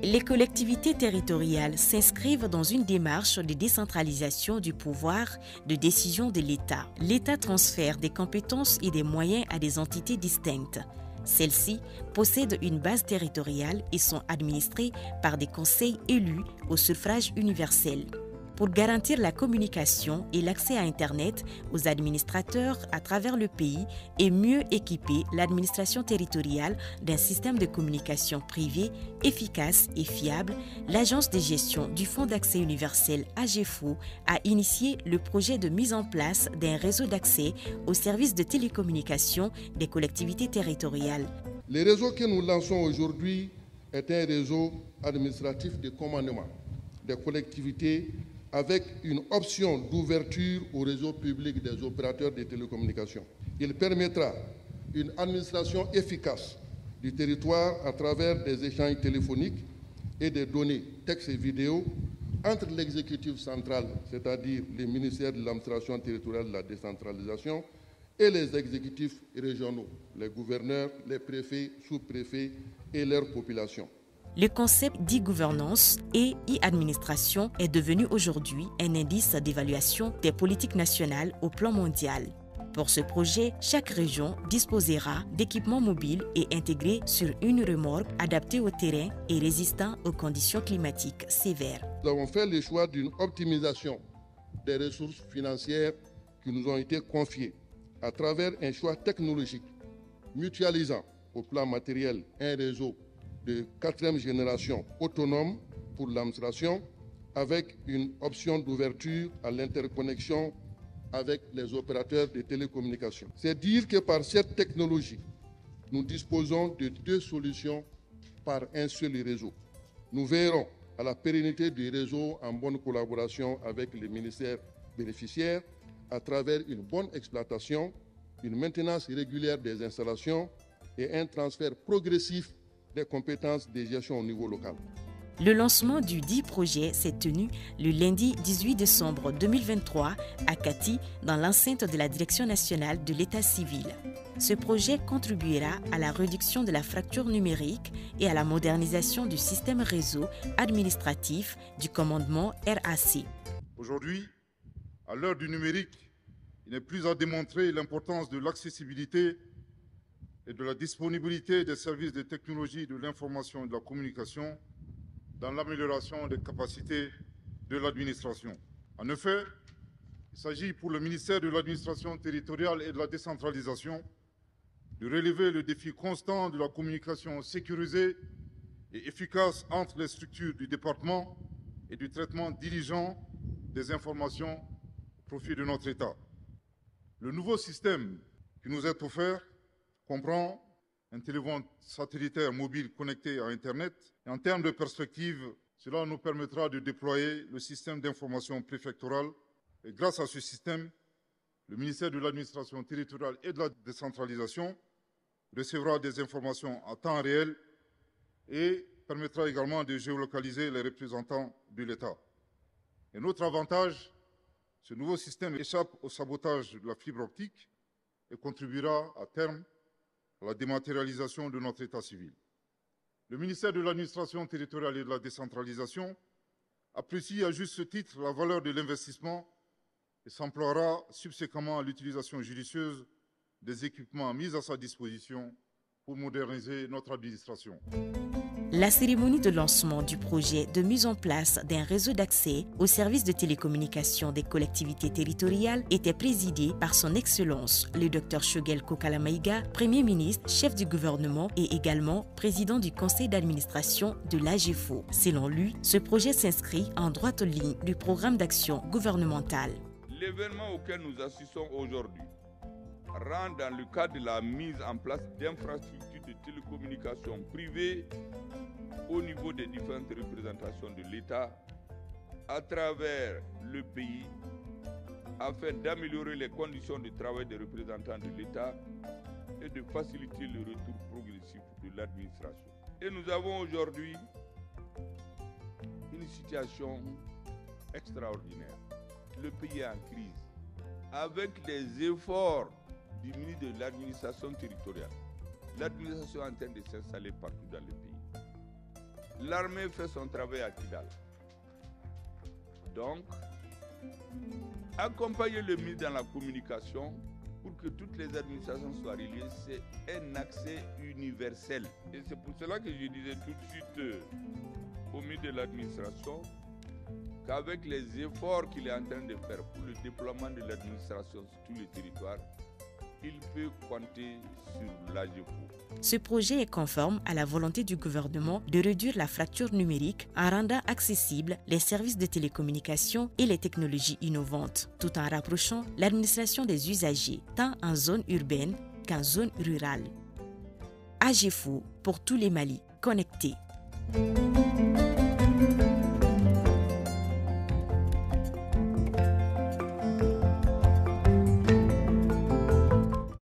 Les collectivités territoriales s'inscrivent dans une démarche de décentralisation du pouvoir de décision de l'État. L'État transfère des compétences et des moyens à des entités distinctes. Celles-ci possèdent une base territoriale et sont administrées par des conseils élus au suffrage universel. Pour garantir la communication et l'accès à Internet aux administrateurs à travers le pays et mieux équiper l'administration territoriale d'un système de communication privé efficace et fiable, l'Agence de gestion du Fonds d'accès universel AGEFO a initié le projet de mise en place d'un réseau d'accès aux services de télécommunication des collectivités territoriales. Le réseau que nous lançons aujourd'hui est un réseau administratif de commandement des collectivités avec une option d'ouverture au réseau public des opérateurs de télécommunications. Il permettra une administration efficace du territoire à travers des échanges téléphoniques et des données textes et vidéos entre l'exécutif central, c'est-à-dire les ministères de l'administration territoriale de la décentralisation, et les exécutifs régionaux, les gouverneurs, les préfets, sous-préfets et leurs populations. Le concept d'e-gouvernance et e-administration est devenu aujourd'hui un indice d'évaluation des politiques nationales au plan mondial. Pour ce projet, chaque région disposera d'équipements mobiles et intégrés sur une remorque adaptée au terrain et résistant aux conditions climatiques sévères. Nous avons fait le choix d'une optimisation des ressources financières qui nous ont été confiées à travers un choix technologique mutualisant au plan matériel un réseau de 4e génération autonome pour l'administration avec une option d'ouverture à l'interconnexion avec les opérateurs de télécommunications. C'est dire que par cette technologie, nous disposons de 2 solutions par un seul réseau. Nous veillerons à la pérennité du réseau en bonne collaboration avec les ministères bénéficiaires à travers une bonne exploitation, une maintenance régulière des installations et un transfert progressif des compétences de gestion au niveau local. Le lancement du dit projet s'est tenu le lundi 18 décembre 2023 à Kati, dans l'enceinte de la Direction nationale de l'État civil. Ce projet contribuera à la réduction de la fracture numérique et à la modernisation du système réseau administratif du commandement RAC. Aujourd'hui, à l'heure du numérique, il n'est plus à démontrer l'importance de l'accessibilité et de la disponibilité des services de technologie de l'information et de la communication dans l'amélioration des capacités de l'administration. En effet, il s'agit pour le ministère de l'administration territoriale et de la décentralisation de relever le défi constant de la communication sécurisée et efficace entre les structures du département et du traitement diligent des informations au profit de notre État. Le nouveau système qui nous est offert comprend un téléphone satellitaire mobile connecté à Internet. Et en termes de perspective, cela nous permettra de déployer le système d'information préfectorale. Et grâce à ce système, le ministère de l'administration territoriale et de la décentralisation recevra des informations en temps réel et permettra également de géolocaliser les représentants de l'État. Un autre avantage, ce nouveau système échappe au sabotage de la fibre optique et contribuera à terme à la dématérialisation de notre État civil. Le ministère de l'administration territoriale et de la décentralisation apprécie à juste titre la valeur de l'investissement et s'emploiera subséquemment à l'utilisation judicieuse des équipements mis à sa disposition pour moderniser notre administration. La cérémonie de lancement du projet de mise en place d'un réseau d'accès aux services de télécommunication des collectivités territoriales était présidée par son Excellence, le Dr Choguel Kokala Maïga, Premier ministre, chef du gouvernement et également président du conseil d'administration de l'AGEFO. Selon lui, ce projet s'inscrit en droite ligne du programme d'action gouvernemental. L'événement auquel nous assistons aujourd'hui rentre dans le cadre de la mise en place d'infrastructures de télécommunications privées au niveau des différentes représentations de l'État à travers le pays afin d'améliorer les conditions de travail des représentants de l'État et de faciliter le retour progressif de l'administration. Et nous avons aujourd'hui une situation extraordinaire. Le pays est en crise. Avec les efforts du ministre de l'administration territoriale, l'administration est en train de s'installer partout dans le pays. L'armée fait son travail à Kidal. Donc, accompagner le ministre dans la communication pour que toutes les administrations soient reliées, c'est un accès universel. Et c'est pour cela que je disais tout de suite au ministre de l'administration qu'avec les efforts qu'il est en train de faire pour le déploiement de l'administration sur tous les territoires, il peut compter sur l'AGEFO. Ce projet est conforme à la volonté du gouvernement de réduire la fracture numérique en rendant accessibles les services de télécommunication et les technologies innovantes, tout en rapprochant l'administration des usagers, tant en zone urbaine qu'en zone rurale. AGEFO pour tous les Mali connectés.